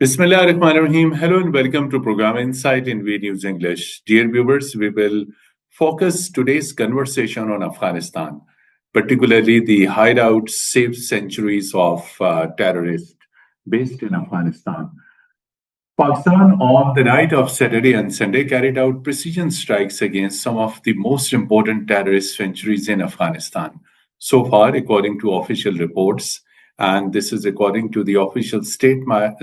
Bismillahirrahmanirrahim. Hello and welcome to program Insight in V News English. Dear viewers, we will focus today's conversation on Afghanistan, particularly the hideout saved centuries of terrorists based in Afghanistan. Pakistan, on the night of Saturday and Sunday, carried out precision strikes against some of the most important terrorist centuries in Afghanistan. So far, according to official reports, and this is according to the official statement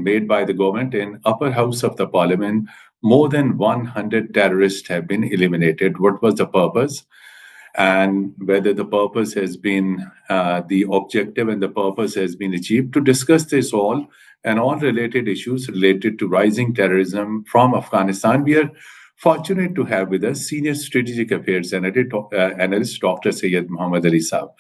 made by the government in upper house of the parliament, more than 100 terrorists have been eliminated. What was the purpose? And whether the purpose has been the objective and the purpose has been achieved. To discuss this all and all related issues related to rising terrorism from Afghanistan, we are fortunate to have with us Senior Strategic Affairs Analyst Dr. Syed Muhammad Ali Saab.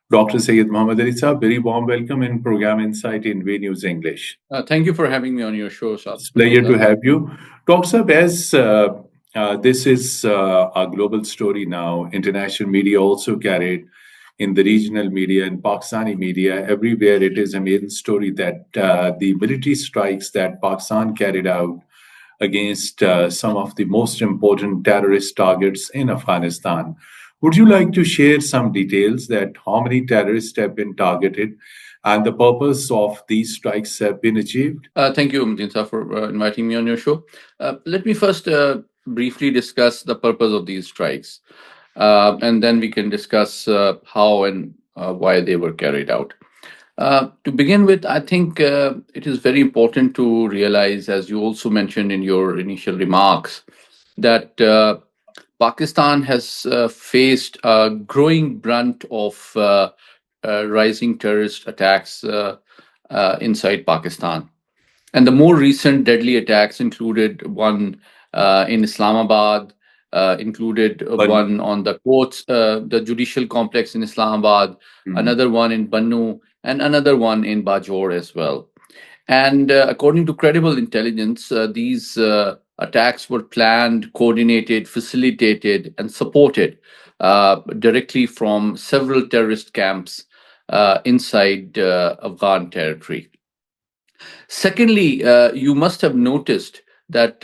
Dr. Syed Muhammad Ali Saab, very warm welcome in program Insight in V News English. Thank you for having me on your show, Saab. It's a pleasure to have you. Dr. Saab, as this is a global story now. International media also carried in the regional media and Pakistani media. Everywhere it is a main story that the military strikes that Pakistan carried out against some of the most important terrorist targets in Afghanistan. Would you like to share some details that how many terrorists have been targeted and the purpose of these strikes have been achieved? Thank you, Mateen, for inviting me on your show. Let me first briefly discuss the purpose of these strikes, and then we can discuss how and why they were carried out. To begin with, I think it is very important to realize, as you also mentioned in your initial remarks, that Pakistan has faced a growing brunt of rising terrorist attacks inside Pakistan. And the more recent deadly attacks included one in Islamabad, included one on the courts, the judicial complex in Islamabad, another one in Bannu, and another one in Bajor as well. And according to credible intelligence, these attacks were planned, coordinated, facilitated, and supported directly from several terrorist camps inside Afghan territory. Secondly, you must have noticed that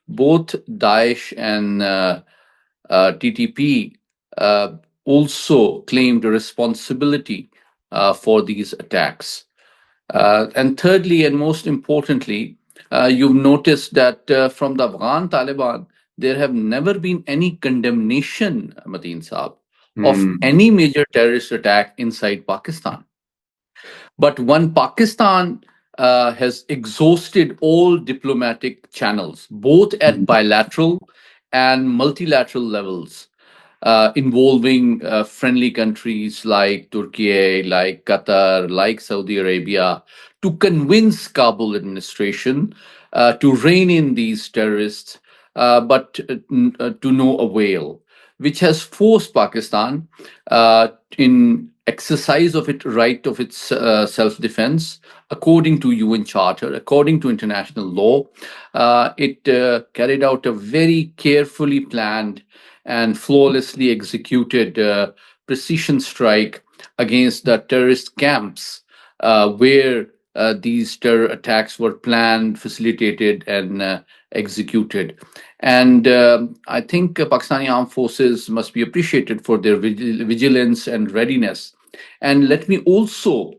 both Daesh and TTP also claimed responsibility for these attacks. And thirdly, and most importantly, you've noticed that from the Afghan Taliban, there have never been any condemnation, Mateen Saab, of any major terrorist attack inside Pakistan. But when Pakistan has exhausted all diplomatic channels, both at bilateral and multilateral levels, involving friendly countries like Turkey, like Qatar, like Saudi Arabia, to convince Kabul administration to rein in these terrorists, but to no avail, which has forced Pakistan in exercise of its right of its self-defense according to UN Charter, according to international law. It carried out a very carefully planned and flawlessly executed precision strike against the terrorist camps where these terror attacks were planned, facilitated, and executed. And I think Pakistani armed forces must be appreciated for their vigilance and readiness. And let me also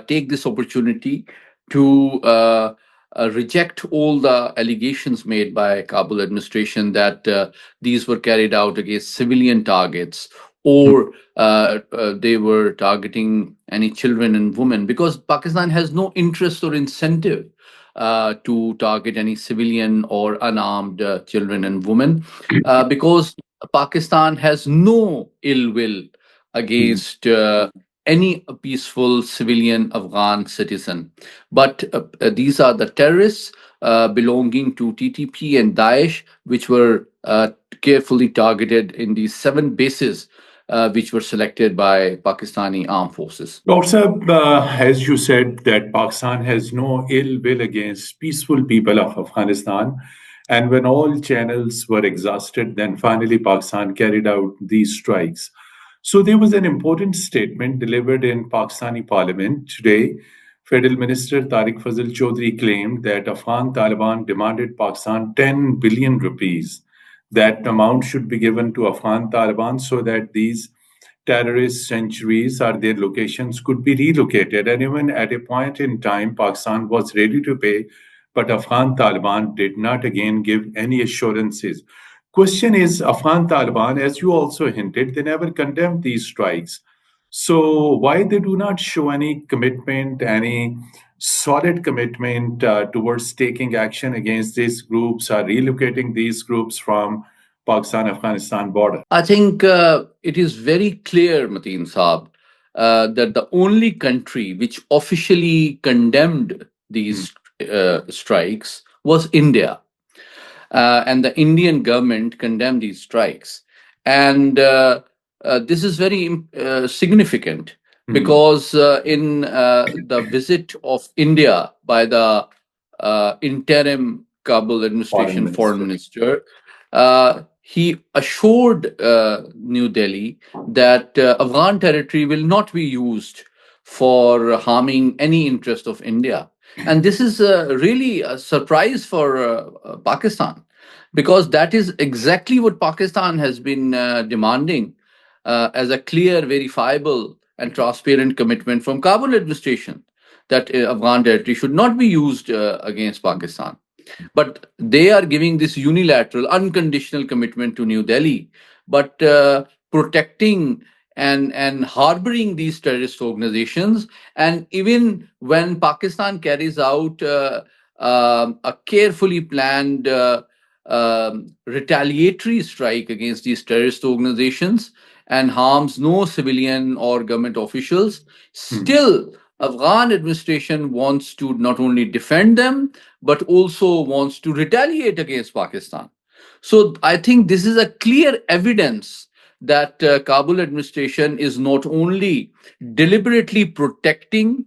take this opportunity to reject all the allegations made by Kabul administration that these were carried out against civilian targets or they were targeting any children and women, because Pakistan has no interest or incentive to target any civilian or unarmed children and women, because Pakistan has no ill will against any peaceful civilian Afghan citizen. But these are the terrorists belonging to TTP and Daesh, which were carefully targeted in these 7 bases which were selected by Pakistani armed forces. Dr. As you said, that Pakistan has no ill will against peaceful people of Afghanistan. And when all channels were exhausted, then finally Pakistan carried out these strikes. So there was an important statement delivered in Pakistani parliament today. Federal Minister Tariq Fazil Chaudhry claimed that Afghan Taliban demanded Pakistan 10 billion rupees. That amount should be given to Afghan Taliban so that these terrorist sanctuaries or their locations could be relocated. And even at a point in time, Pakistan was ready to pay, but Afghan Taliban did not again give any assurances. Question is, Afghan Taliban, as you also hinted, they never condemned these strikes. So why they do not show any commitment, any solid commitment towards taking action against these groups or relocating these groups from Pakistan-Afghanistan border? I think it is very clear, Mateen Saab, that the only country which officially condemned Hmm. these strikes was India. And the Indian government condemned these strikes. And this is very significant Hmm. because in the visit of India by the interim Kabul Foreign administration foreign minister. minister, he assured New Delhi that Afghan territory will not be used for harming any interest of India. And this is really a surprise for Pakistan, because that is exactly what Pakistan has been demanding as a clear, verifiable, and transparent commitment from Kabul administration that Afghan territory should not be used against Pakistan. But they are giving this unilateral, unconditional commitment to New Delhi, but protecting and harboring these terrorist organizations. And even when Pakistan carries out a carefully planned retaliatory strike against these terrorist organizations and harms no civilian or government officials, Hmm. still Afghan administration wants to not only defend them but also wants to retaliate against Pakistan. So I think this is a clear evidence that Kabul administration is not only deliberately protecting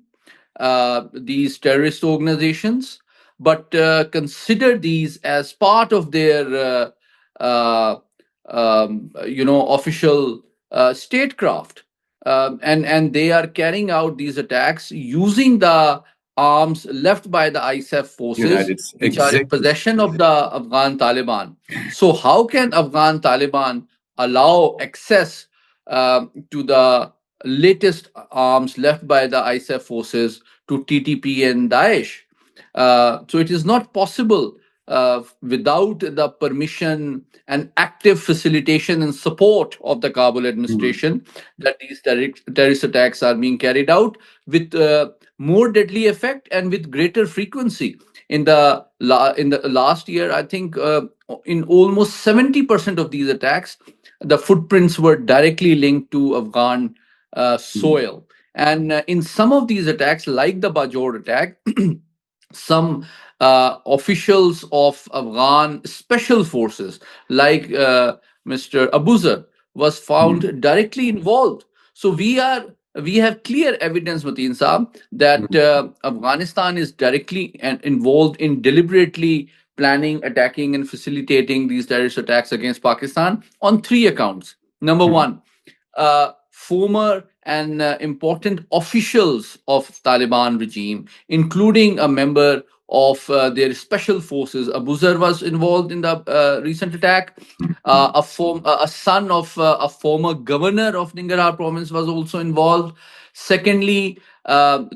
these terrorist organizations, but consider these as part of their, official statecraft, and they are carrying out these attacks using the arms left by the ISAF forces, United States. which are in Exactly. possession of the Afghan Taliban. So, how can Afghan Taliban allow access to the latest arms left by the ISAF forces to TTP and Daesh? So, it is not possible without the permission and active facilitation and support of the Kabul Hmm. administration that these terrorist attacks are being carried out with more deadly effect and with greater frequency. In the last year, I think in almost 70% of these attacks, the footprints were directly linked to Afghan Hmm. soil. And in some of these attacks, like the Bajor attack, some officials of Afghan special forces, like Mr. Abuzar, was Hmm. found directly involved. So we have clear evidence, Mateen Saab, that Hmm. Afghanistan is directly and involved in deliberately planning, attacking, and facilitating these terrorist attacks against Pakistan on three accounts. Number Hmm. one, former and important officials of Taliban regime, including a member of their special forces. Abu Zar was involved in the recent attack. Hmm. A son of a former governor of Nangarhar province was also involved. Secondly,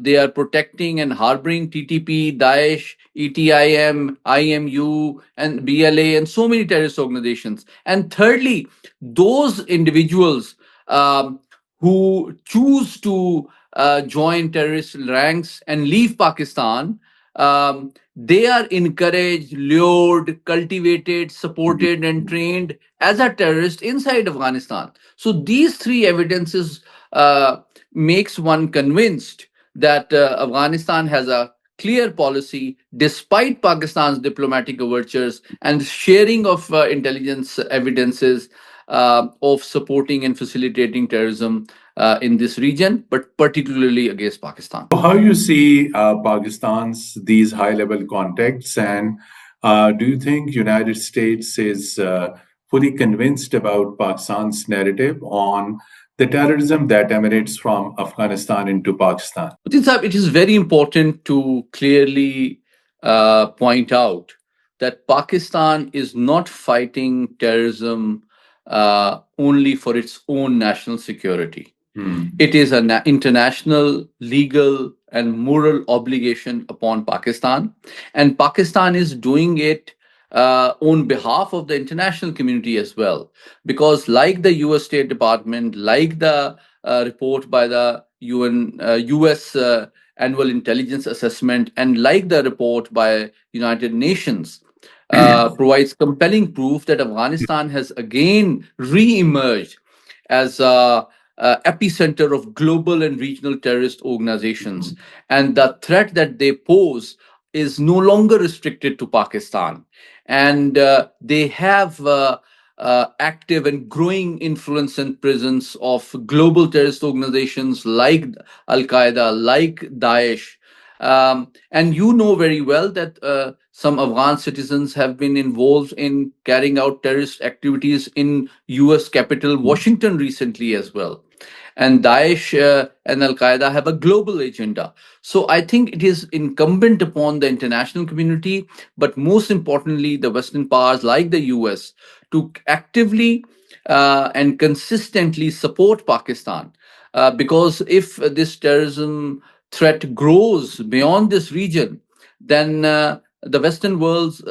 they are protecting and harboring TTP, Daesh, ETIM, IMU, and BLA, and so many terrorist organizations. And thirdly, those individuals who choose to join terrorist ranks and leave Pakistan, they are encouraged, lured, cultivated, supported, and trained as a terrorist inside Afghanistan. So these three evidences makes one convinced that Afghanistan has a clear policy despite Pakistan's diplomatic overtures and sharing of intelligence evidences of supporting and facilitating terrorism in this region, but particularly against Pakistan. So how you see Pakistan's these high-level contacts, and do you think United States is fully convinced about Pakistan's narrative on the terrorism that emanates from Afghanistan into Pakistan? Putin Sahib, it is very important to clearly point out that Pakistan is not fighting terrorism only for its own national security. It is an international, legal, and moral obligation upon Pakistan. And Pakistan is doing it on behalf of the international community as well. Because, like the US State Department, like the report by the US Annual Intelligence Assessment, and like the report by United Nations, provides compelling proof that Afghanistan has again re-emerged as a epicenter of global and regional terrorist organizations. And the threat that they pose is no longer restricted to Pakistan. And they have active and growing influence and presence of global terrorist organizations like Al Qaeda, like Daesh. And you know very well that some Afghan citizens have been involved in carrying out terrorist activities in US capital Washington recently as well. And Daesh and Al Qaeda have a global agenda. So I think it is incumbent upon the international community, but most importantly, the Western powers like the US, to actively and consistently support Pakistan. Because if this terrorism threat grows beyond this region, then the Western world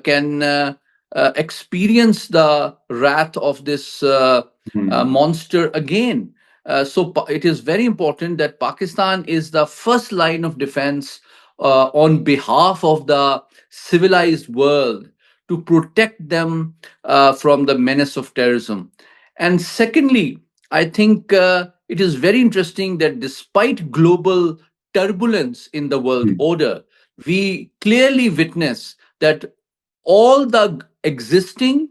can experience the wrath of this monster again. It is very important that Pakistan is the first line of defense on behalf of the civilized world to protect them from the menace of terrorism. And secondly, I think it is very interesting that despite global turbulence in the world order, we clearly witness that all the existing,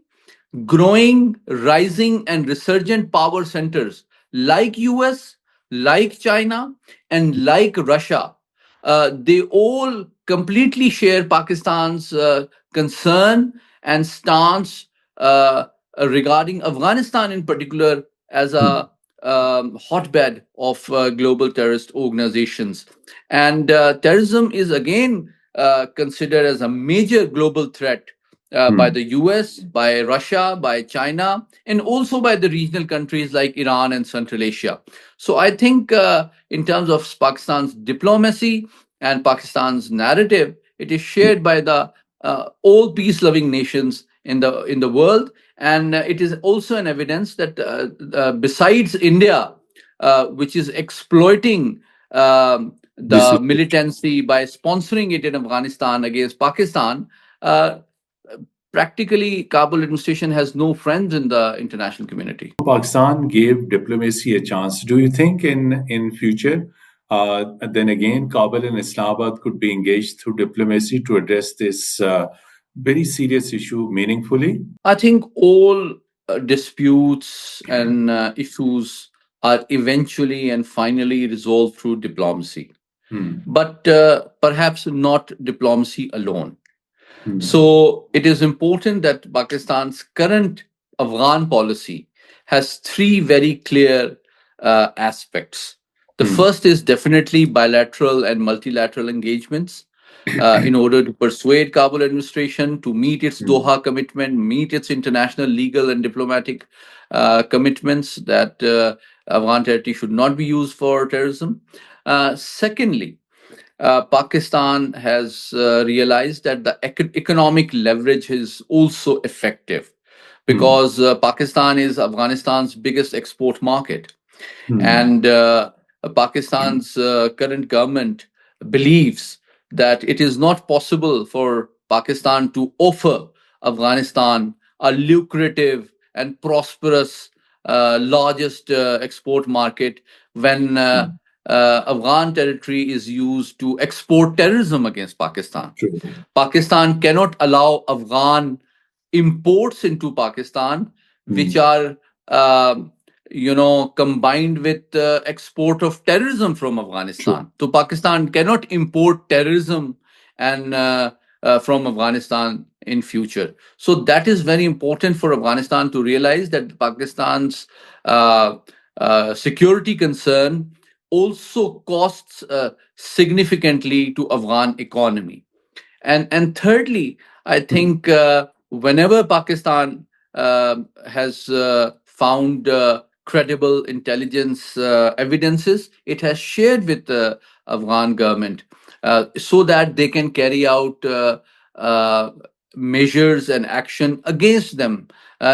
growing, rising, and resurgent power centers like US, like China, and like Russia, they all completely share Pakistan's concern and stance regarding Afghanistan in particular as a hotbed of global terrorist organizations. And terrorism is again considered as a major global threat by the US, by Russia, by China, and also by the regional countries like Iran and Central Asia. So I think, in terms of Pakistan's diplomacy and Pakistan's narrative, it is shared by the all peace-loving nations in the world, and it is also an evidence that besides India, which is exploiting This the militancy by sponsoring it in Afghanistan against Pakistan. Practically, Kabul administration has no friends in the international community. Pakistan gave diplomacy a chance. Do you think in future, then again, Kabul and Islamabad could be engaged through diplomacy to address this very serious issue meaningfully? I think all disputes and issues are eventually and finally resolved through diplomacy, but perhaps not diplomacy alone. So it is important that Pakistan's current Afghan policy has three very clear aspects. The first is definitely bilateral and multilateral engagements in order to persuade Kabul administration to meet its Doha commitment, meet its international legal and diplomatic commitments that Afghan territory should not be used for terrorism. Secondly, Pakistan has realized that the economic leverage is also effective because Pakistan is Afghanistan's biggest export market. And Pakistan's current government believes that it is not possible for Pakistan to offer Afghanistan a lucrative and prosperous largest export market when Afghan territory is used to export terrorism against Pakistan. True. Pakistan cannot allow Afghan imports into Pakistan, which are combined with export of terrorism from Afghanistan. So Pakistan cannot import terrorism and from Afghanistan in future. So that is very important for Afghanistan to realize that Pakistan's security concern also costs significantly to Afghan economy. And thirdly, I think whenever Pakistan has found credible intelligence evidences, it has shared with the Afghan government so that they can carry out uh, measures and action against them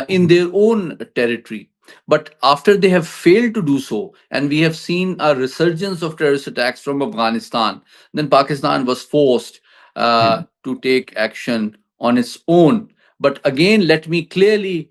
in their own territory. But after they have failed to do so, and we have seen a resurgence of terrorist attacks from Afghanistan, then Pakistan was forced to take action on its own. But again, let me clearly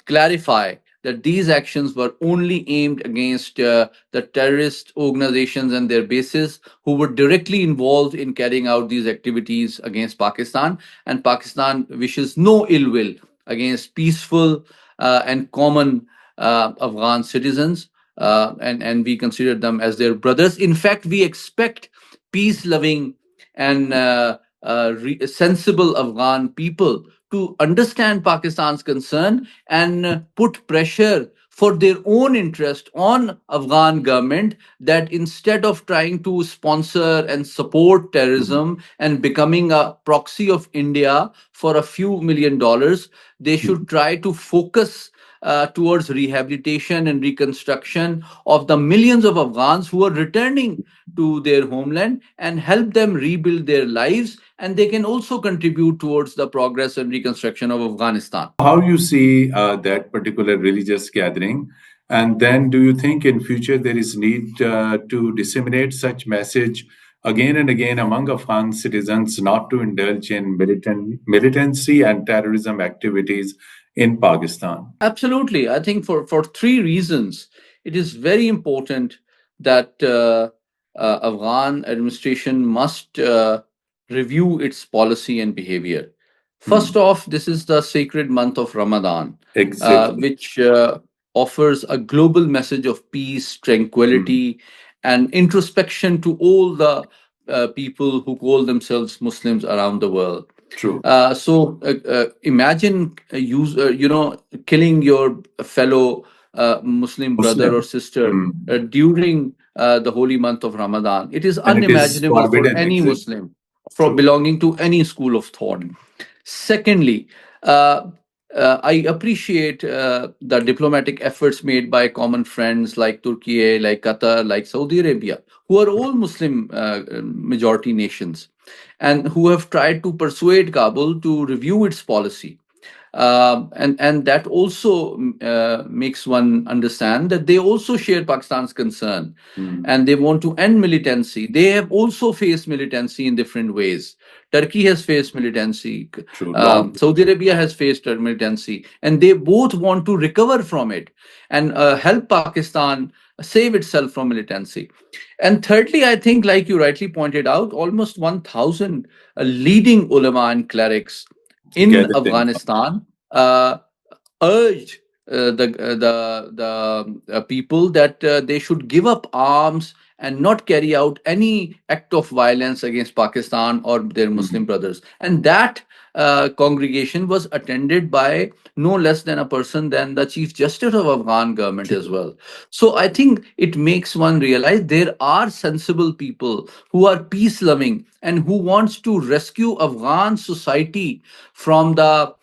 clarify that these actions were only aimed against the terrorist organizations and their bases who were directly involved in carrying out these activities against Pakistan. And Pakistan wishes no ill will against peaceful and common Afghan citizens. And we consider them as their brothers. In fact, we expect peace loving and sensible Afghan people to understand Pakistan's concern and put pressure for their own interest on Afghan government, that instead of trying to sponsor and support terrorism and becoming a proxy of India for a few $1 million, they should try to focus towards rehabilitation and reconstruction of the millions of Afghans who are returning to their homeland and help them rebuild their lives, and they can also contribute towards the progress and reconstruction of Afghanistan. How you see that particular religious gathering, and then do you think in future there is need to disseminate such message again and again among Afghan citizens not to indulge in militancy and terrorism activities in Pakistan? Absolutely. I think for three reasons, it is very important that Afghan administration must review its policy and behavior. First Hmm. off, this is the sacred month of Ramadan, Exactly. which offers a global message of peace, Hmm. tranquility, and introspection to all the people who call themselves Muslims around the world. True. Imagine killing your fellow Muslim brother or Muslim. sister Hmm. during the holy month of Ramadan. It is And it is unimaginable for forbidden. any Exactly. Muslim from True. belonging to any school of thought. Secondly, I appreciate the diplomatic efforts made by common friends like Turkey, like Qatar, like Saudi Arabia, who are all Muslim majority nations, and who have tried to persuade Kabul to review its policy. And that also makes one understand that they also share Pakistan's concern, Hmm. and they want to end militancy. They have also faced militancy in different ways. Turkey has faced militancy, True. Long. Saudi Arabia has faced militancy, and they both want to recover from it and help Pakistan save itself from militancy. And thirdly, I think, like you rightly pointed out, almost 1,000 leading ulama and clerics in Gathered in. Afghanistan uh, urged the people that they should give up arms and not carry out any act of violence against Pakistan or their Muslim Hmm. brothers. And that congregation was attended by no less than a person than the Chief Justice of Afghan government as well. So I think it makes one realize there are sensible people who are peace loving and who wants to rescue Afghan society from the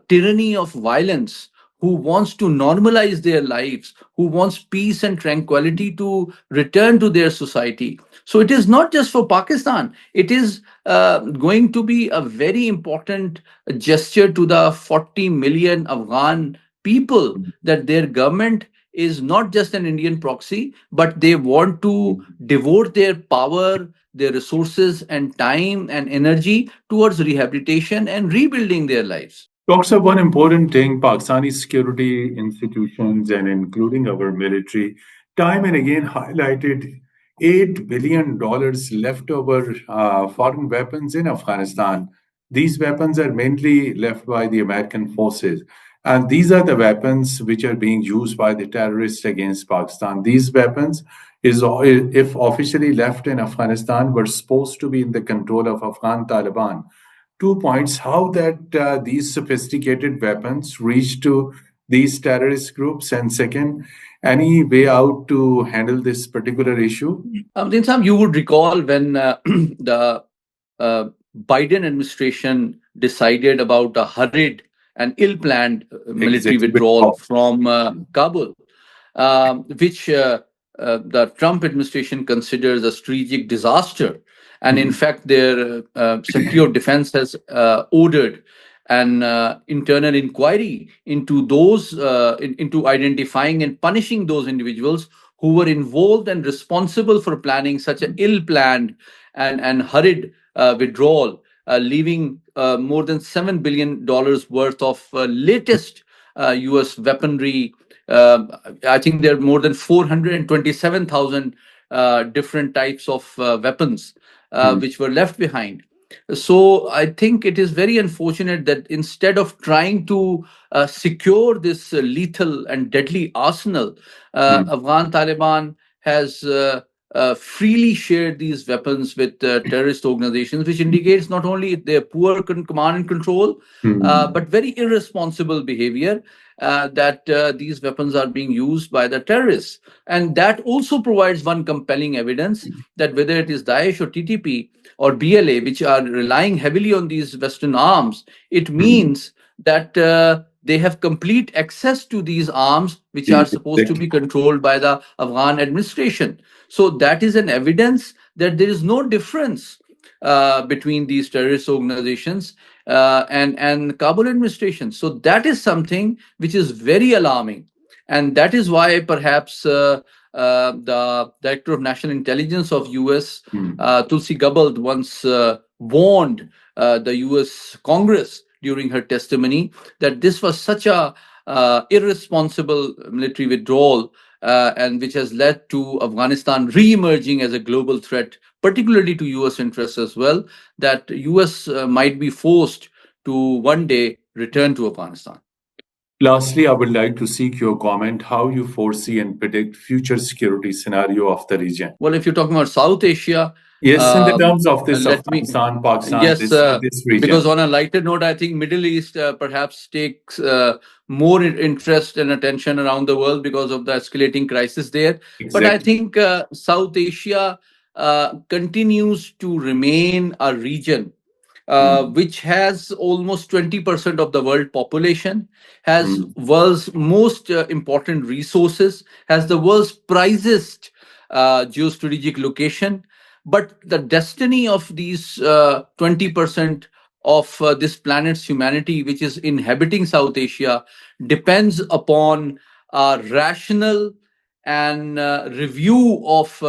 tyranny of violence, who wants to normalize their lives, who wants peace and tranquility to return to their society. So it is not just for Pakistan, it is going to be a very important gesture to the 40 million Afghan people that their government is not just an Indian proxy, but they want to devote their power, their resources, and time and energy towards rehabilitation and rebuilding their lives. Talks of one important thing, Pakistani security institutions and including our military, time and again highlighted $8 billion leftover foreign weapons in Afghanistan. These weapons are mainly left by the American forces. And these are the weapons which are being used by the terrorists against Pakistan. These weapons, if officially left in Afghanistan, were supposed to be in the control of Afghan Taliban. 2 points: how that these sophisticated weapons reach to these terrorist groups, and second, Any way out to handle this particular issue? Then some you would recall when the uh, Biden administration decided about a hurried and ill-planned military Exactly. withdrawal from Kabul, which the Trump administration considers a strategic disaster. And in Hmm. fact, their Secretary of Defense has ordered an internal inquiry into into identifying and punishing those individuals who were involved and responsible for planning such an ill-planned and hurried withdrawal, leaving more than $7 billion worth of latest U.S. weaponry. I think there are more than 427,000 different types of weapons Hmm. which were left behind. So I think it is very unfortunate that instead of trying to secure this lethal and deadly arsenal, Hmm. Afghan Taliban has freely shared these weapons with terrorist organizations, which indicates not only their poor command and control, Hmm. but very irresponsible behavior, that these weapons are being used by the terrorists. And that also provides one compelling evidence that whether it is Daesh or TTP or BLA, which are relying heavily on these Western arms, it Hmm. means that they have complete access to these arms, which are supposed to Exactly. be controlled by the Afghan administration. So that is an evidence that there is no difference between these terrorist organizations and Kabul administration. So that is something which is very alarming, and that is why perhaps the Director of National Intelligence of U.S. Hmm. Tulsi Gabbard once warned the U.S. Congress during her testimony that this was such a irresponsible military withdrawal, and which has led to Afghanistan re-emerging as a global threat, particularly to U.S. interests as well, that U.S. Might be forced to one day return to Afghanistan. Lastly, I would like to seek your comment how you foresee and predict future security scenario of the region. Well, if you're talking about South Asia, Yes, in the um, terms of this let me, Afghanistan, Pakistan, yes, this because region. on a lighter note, I think Middle East perhaps takes more interest and attention around the world because of the escalating crisis there. But I Exactly. think South Asia continues to remain a region Hmm. which has almost 20% of the world population, has Hmm. world's most important resources, has the world's priciest geostrategic location. But the destiny of these 20% of this planet's humanity, which is inhabiting South Asia, depends upon a rational and review of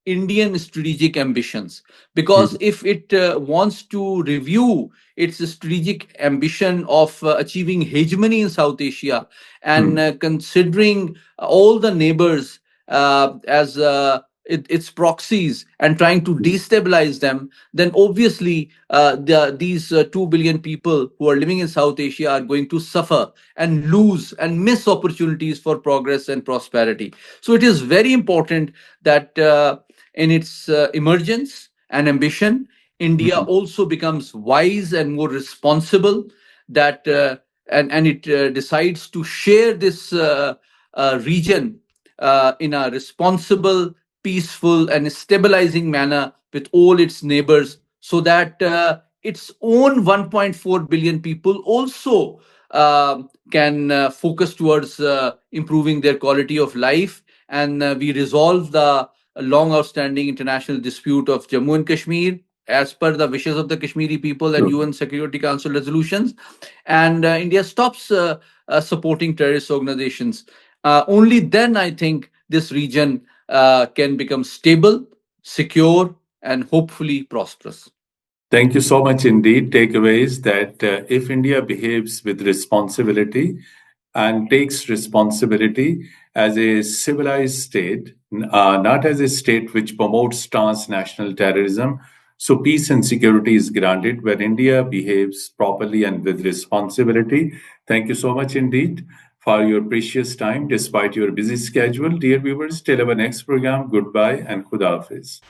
Indian strategic ambitions. Because Hmm. if it wants to review its strategic ambition of achieving hegemony in South Asia and Hmm. considering all the neighbors as its proxies and trying to destabilize them, then obviously these 2 billion people who are living in South Asia are going to suffer and lose and miss opportunities for progress and prosperity. So it is very important that in its emergence and ambition, India Hmm. also becomes wise and more responsible. That and it decides to share this region in a responsible, peaceful, and stabilizing manner with all its neighbors, so that its own 1.4 billion people also can focus towards improving their quality of life, and we resolve the long outstanding international dispute of Jammu and Kashmir as per the wishes of the Kashmiri people and True. UN Security Council resolutions, and India stops supporting terrorist organizations. Only then, I think, this region can become stable, secure, and hopefully prosperous. Thank you so much indeed. Takeaways that if India behaves with responsibility and takes responsibility as a civilized state, not as a state which promotes transnational terrorism, so peace and security is granted when India behaves properly and with responsibility. Thank you so much indeed for your precious time despite your busy schedule. Dear viewers, till our next program, goodbye and Khuda Hafiz.